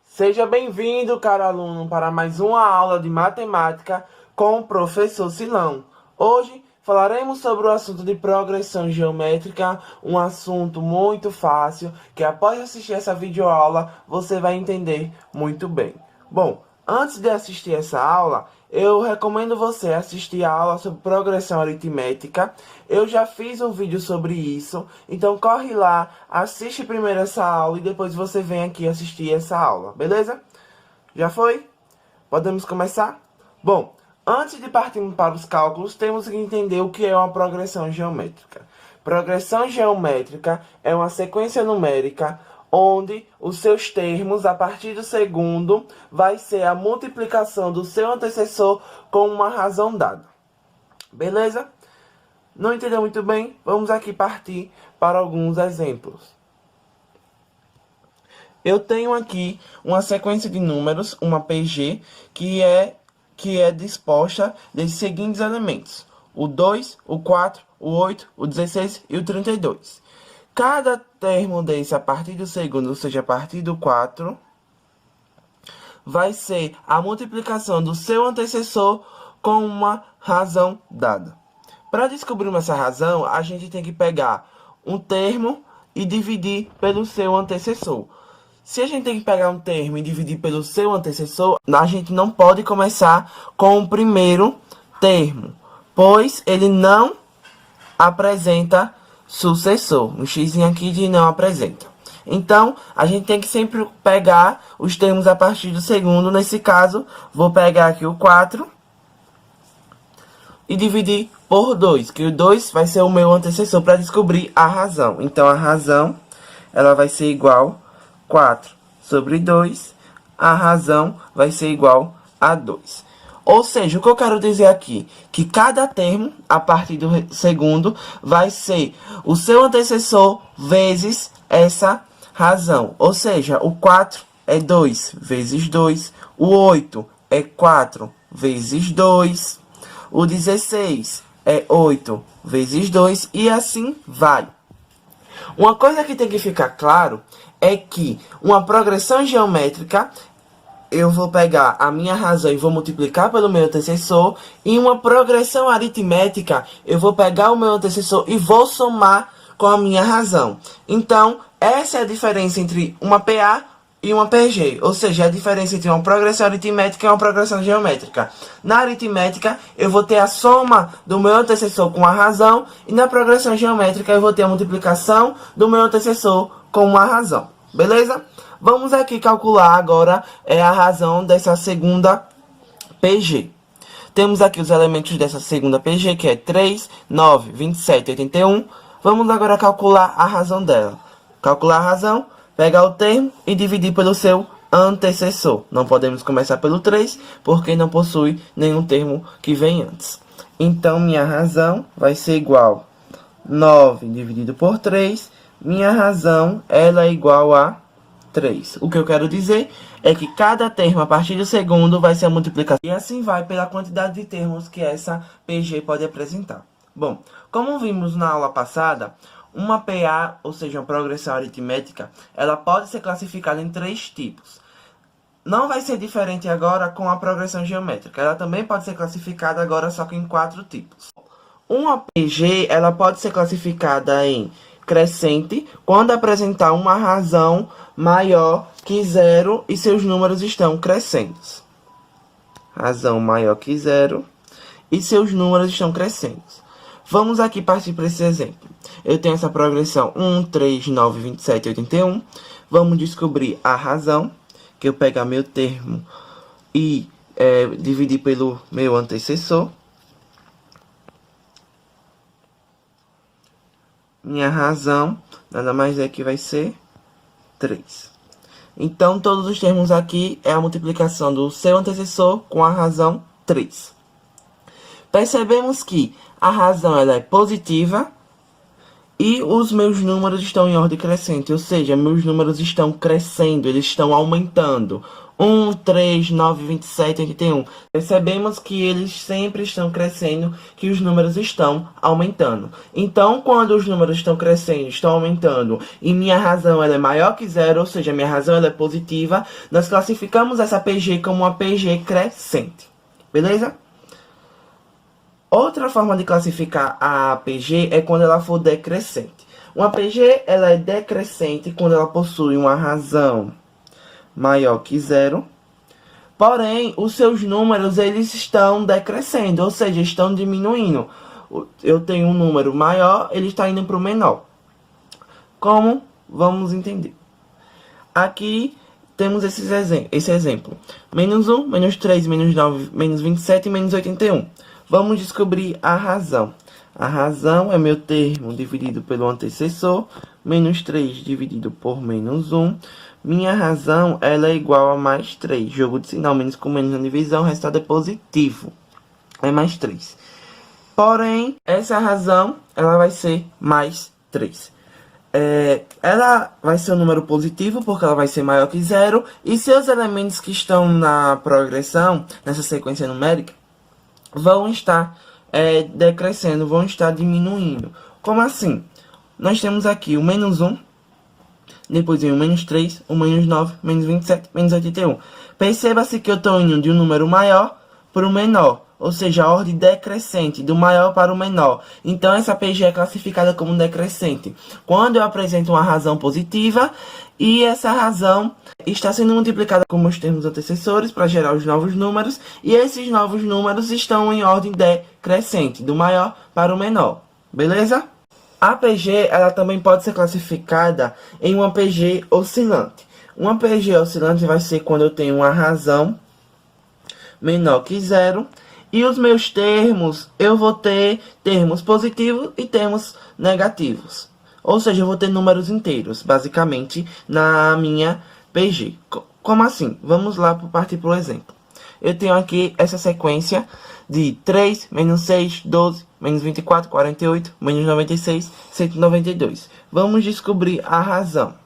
Seja bem-vindo, caro aluno, para mais uma aula de matemática com o professor Silão. Hoje falaremos sobre o assunto de progressão geométrica, um assunto muito fácil que após assistir essa videoaula você vai entender muito bem. Bom, antes de assistir essa aula, eu recomendo você assistir a aula sobre progressão aritmética. Eu já fiz um vídeo sobre isso, então corre lá, assiste primeiro essa aula e depois você vem aqui assistir essa aula, beleza? Já foi? Podemos começar? Bom, antes de partirmos para os cálculos, temos que entender o que é uma progressão geométrica. Progressão geométrica é uma sequência numérica onde os seus termos, a partir do segundo, vai ser a multiplicação do seu antecessor com uma razão dada. Beleza? Não entendeu muito bem? Vamos aqui partir para alguns exemplos. Eu tenho aqui uma sequência de números, uma PG, que é disposta desses seguintes elementos: o 2, o 4, o 8, o 16 e o 32. Cada termo desse a partir do segundo, ou seja, a partir do 4, vai ser a multiplicação do seu antecessor com uma razão dada. Para descobrirmos essa razão, a gente tem que pegar um termo e dividir pelo seu antecessor. Se a gente tem que pegar um termo e dividir pelo seu antecessor, a gente não pode começar com o primeiro termo, pois ele não apresenta sucessor. Um x aqui de não apresenta. Então, a gente tem que sempre pegar os termos a partir do segundo. Nesse caso, vou pegar aqui o 4 e dividir por 2, que o 2 vai ser o meu antecessor para descobrir a razão. Então, a razão ela vai ser igual a 4 sobre 2. A razão vai ser igual a 2. Ou seja, o que eu quero dizer aqui, que cada termo, a partir do segundo, vai ser o seu antecessor vezes essa razão. Ou seja, o 4 é 2 vezes 2, o 8 é 4 vezes 2, o 16 é 8 vezes 2 e assim vai. Uma coisa que tem que ficar claro é que uma progressão geométrica, eu vou pegar a minha razão e vou multiplicar pelo meu antecessor. E uma progressão aritmética, eu vou pegar o meu antecessor e vou somar com a minha razão. Então, essa é a diferença entre uma PA e uma PG. Ou seja, a diferença entre uma progressão aritmética e uma progressão geométrica. Na aritmética, eu vou ter a soma do meu antecessor com a razão. E na progressão geométrica, eu vou ter a multiplicação do meu antecessor com uma razão. Beleza? Vamos aqui calcular agora a razão dessa segunda PG. Temos aqui os elementos dessa segunda PG, que é 3, 9, 27 e 81. Vamos agora calcular a razão dela. Calcular a razão, pegar o termo e dividir pelo seu antecessor. Não podemos começar pelo 3, porque não possui nenhum termo que vem antes. Então, minha razão vai ser igual a 9 dividido por 3. Minha razão ela é igual a 3. O que eu quero dizer é que cada termo a partir do segundo vai ser a multiplicação. E assim vai pela quantidade de termos que essa PG pode apresentar. Bom, como vimos na aula passada, uma PA, ou seja, uma progressão aritmética, ela pode ser classificada em 3 tipos. Não vai ser diferente agora com a progressão geométrica. Ela também pode ser classificada agora só que em 4 tipos. Uma PG, ela pode ser classificada em crescente quando apresentar uma razão maior que 0 e seus números estão crescendo. Razão maior que 0 e seus números estão crescendo. Vamos aqui partir para esse exemplo. Eu tenho essa progressão 1, 3, 9, 27 e 81. Vamos descobrir a razão, que eu pegar meu termo e dividir pelo meu antecessor. Minha razão, nada mais é que vai ser 3. Então, todos os termos aqui é a multiplicação do seu antecessor com a razão 3. Percebemos que a razão ela é positiva E os meus números estão em ordem crescente, ou seja, meus números estão crescendo, eles estão aumentando. 1, 3, 9, 27, 81. Percebemos que eles sempre estão crescendo, que os números estão aumentando. Então, quando os números estão crescendo, estão aumentando, e minha razão ela é maior que zero, ou seja, minha razão ela é positiva, nós classificamos essa PG como uma PG crescente. Beleza? Outra forma de classificar a PG é quando ela for decrescente. Uma PG ela é decrescente quando ela possui uma razão maior que zero, porém os seus números eles estão decrescendo, ou seja, estão diminuindo. Eu tenho um número maior, ele está indo para o menor. Como? Vamos entender. Aqui temos esse exemplo. Menos 1, menos 3, menos 9, menos 27 e menos 81. Vamos descobrir a razão. A razão é meu termo dividido pelo antecessor, menos 3 dividido por menos 1. Minha razão ela é igual a mais 3. Jogo de sinal, menos com menos na divisão, o resultado é positivo. É mais 3. Porém, essa razão ela vai ser mais 3. Ela vai ser um número positivo porque ela vai ser maior que zero. E seus elementos que estão na progressão, nessa sequência numérica, vão estar decrescendo, vão estar diminuindo. Como assim? Nós temos aqui o menos 1, depois vem o menos 3, o menos 9, menos 27, menos 81. Perceba-se que eu estou indo de um número maior para o menor, ou seja, a ordem decrescente, do maior para o menor. Então, essa PG é classificada como decrescente quando eu apresento uma razão positiva e essa razão está sendo multiplicada com os termos antecessores para gerar os novos números, e esses novos números estão em ordem decrescente, do maior para o menor. Beleza? A PG ela também pode ser classificada em uma PG oscilante. Uma PG oscilante vai ser quando eu tenho uma razão menor que zero, e os meus termos, eu vou ter termos positivos e termos negativos. Ou seja, eu vou ter números inteiros, basicamente, na minha PG. Como assim? Vamos lá partir para o exemplo. Eu tenho aqui essa sequência de 3, menos 6, 12, menos 24, 48, menos 96, 192. Vamos descobrir a razão. Vou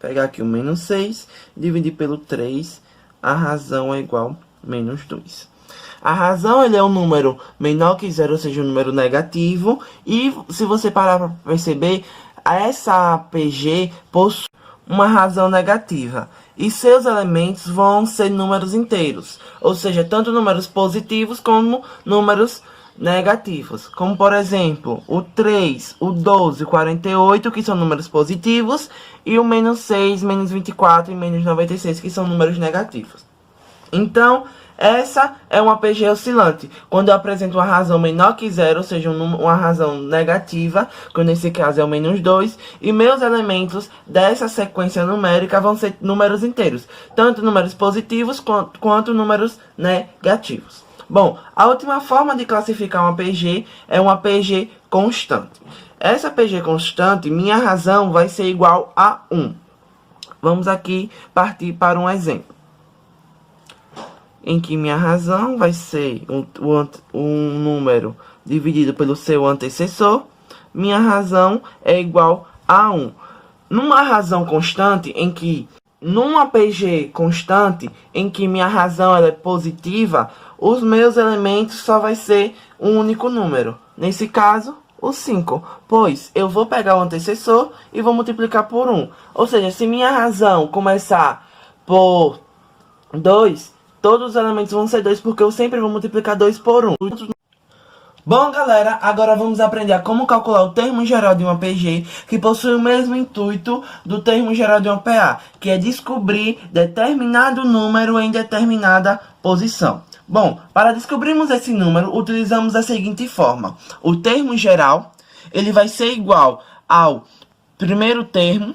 pegar aqui o menos 6, dividir pelo 3, a razão é igual a menos 2. A razão ele é um número menor que zero, ou seja, um número negativo. E se você parar para perceber, essa PG possui uma razão negativa. E seus elementos vão ser números inteiros. Ou seja, tanto números positivos como números negativos. Como, por exemplo, o 3, o 12, o 48, que são números positivos. E o menos 6, menos 24 e menos 96, que são números negativos. Então, essa é uma PG oscilante, quando eu apresento uma razão menor que zero, ou seja, uma razão negativa, que nesse caso é o menos 2, e meus elementos dessa sequência numérica vão ser números inteiros, tanto números positivos quanto números negativos. Bom, a última forma de classificar uma PG é uma PG constante. Essa PG constante, minha razão vai ser igual a 1. Vamos aqui partir para um exemplo em que minha razão vai ser um número dividido pelo seu antecessor. Minha razão é igual a 1. Numa razão constante, numa PG constante, em que minha razão ela é positiva, os meus elementos só vai ser um único número. Nesse caso, o 5. Pois eu vou pegar o antecessor e vou multiplicar por 1. Ou seja, se minha razão começar por 2, todos os elementos vão ser 2, porque eu sempre vou multiplicar 2 por 1. Bom, galera, agora vamos aprender a como calcular o termo geral de uma PG, que possui o mesmo intuito do termo geral de uma PA, que é descobrir determinado número em determinada posição. Bom, para descobrirmos esse número, utilizamos a seguinte forma. O termo geral, ele vai ser igual ao primeiro termo,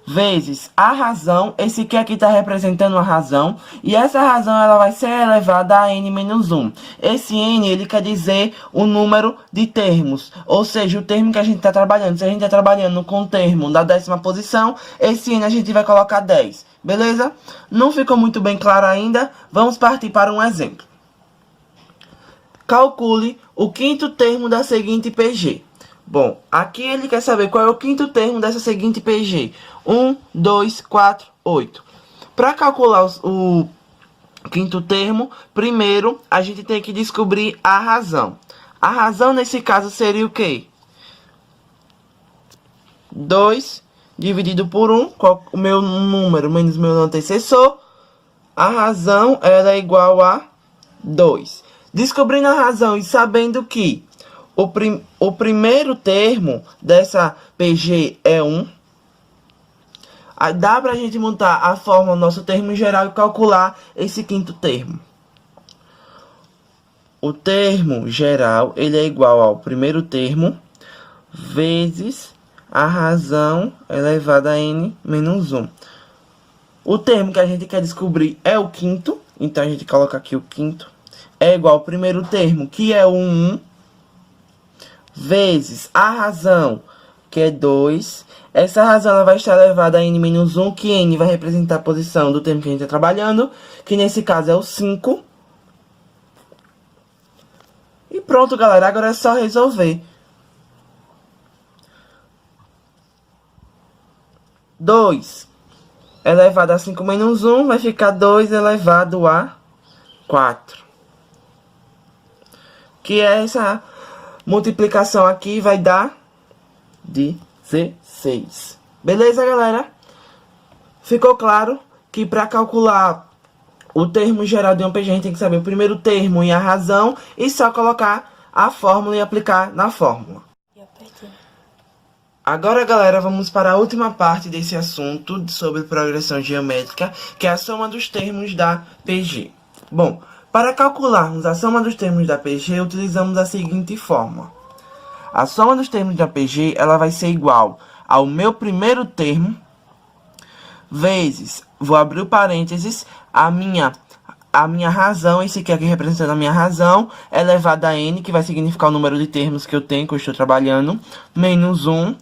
vezes a razão, esse aqui está representando a razão, e essa razão ela vai ser elevada a n-1. Esse n ele quer dizer o número de termos, ou seja, o termo que a gente está trabalhando. Se a gente está trabalhando com o termo da 10ª posição, esse n a gente vai colocar 10, beleza? Não ficou muito bem claro ainda? Vamos partir para um exemplo. Calcule o quinto termo da seguinte PG. Bom, aqui ele quer saber qual é o quinto termo dessa seguinte PG. 1, 2, 4, 8. Para calcular o quinto termo, primeiro a gente tem que descobrir a razão. A razão nesse caso seria o quê? 2 dividido por 1, o meu número menos meu antecessor. A razão ela é igual a 2. Descobrindo a razão e sabendo que o primeiro termo dessa PG é 1, aí dá para a gente montar a fórmula do nosso termo geral e calcular esse quinto termo. O termo geral ele é igual ao primeiro termo vezes a razão elevada a n menos 1. O termo que a gente quer descobrir é o quinto, então a gente coloca aqui o quinto. É igual ao primeiro termo, que é o 1, vezes a razão, que é 2. Essa razão ela vai estar elevada a n menos 1, que n vai representar a posição do termo que a gente está trabalhando, que nesse caso é o 5. E pronto, galera, agora é só resolver. 2 elevado a 5 menos 1 vai ficar 2 elevado a 4. Que é essa multiplicação aqui vai dar 16. Beleza, galera? Ficou claro que para calcular o termo geral de uma PG a gente tem que saber o primeiro termo e a razão e só colocar a fórmula e aplicar na fórmula. Agora, galera, vamos para a última parte desse assunto sobre progressão geométrica, que é a soma dos termos da PG. Bom, para calcularmos a soma dos termos da PG, utilizamos a seguinte fórmula. A soma dos termos da PG ela vai ser igual ao meu primeiro termo vezes, vou abrir o parênteses, a minha razão, esse aqui representando a minha razão, elevada a n, que vai significar o número de termos que eu tenho, que eu estou trabalhando, menos 1.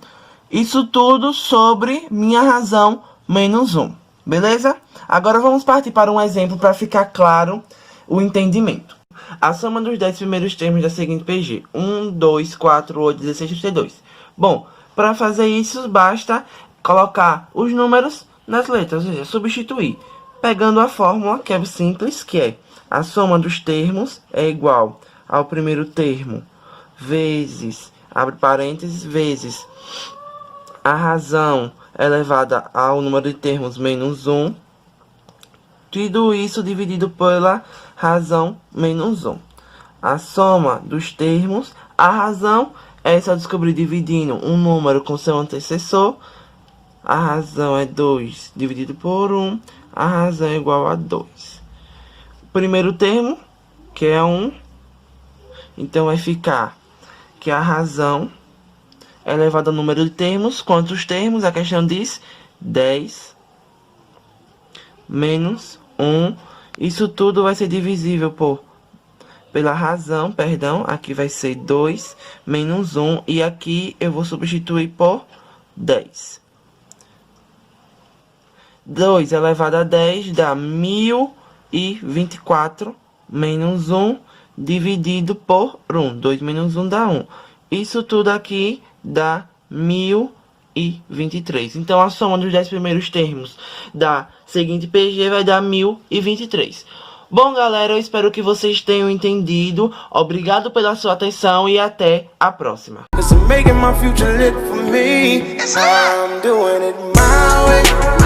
Isso tudo sobre minha razão menos 1. Beleza? Agora vamos partir para um exemplo para ficar claro o entendimento. A soma dos 10 primeiros termos da seguinte PG. 1, 2, 4, 8, 16, 32. Bom, para fazer isso basta colocar os números nas letras, ou seja, substituir. Pegando a fórmula, que é simples, que é a soma dos termos é igual ao primeiro termo vezes, abre parênteses, vezes a razão elevada ao número de termos menos 1. Tudo isso dividido pela razão menos 1. A soma dos termos, a razão é só descobrir dividindo um número com seu antecessor. A razão é 2 dividido por 1. A razão é igual a 2. O primeiro termo, que é 1. Então vai ficar que a razão é elevada ao número de termos. Quantos termos? A questão diz 10 menos 1. Isso tudo vai ser divisível pela razão, perdão. Aqui vai ser 2 menos 1. E aqui eu vou substituir por 10. 2 elevado a 10 dá 1024 menos 1 dividido por 1. 2 menos 1 dá 1. Isso tudo aqui dá 1023. Então, a soma dos 10 primeiros termos da seguinte PG vai dar 1023. Bom, galera, eu espero que vocês tenham entendido. Obrigado pela sua atenção e até a próxima. I'm doing it my way.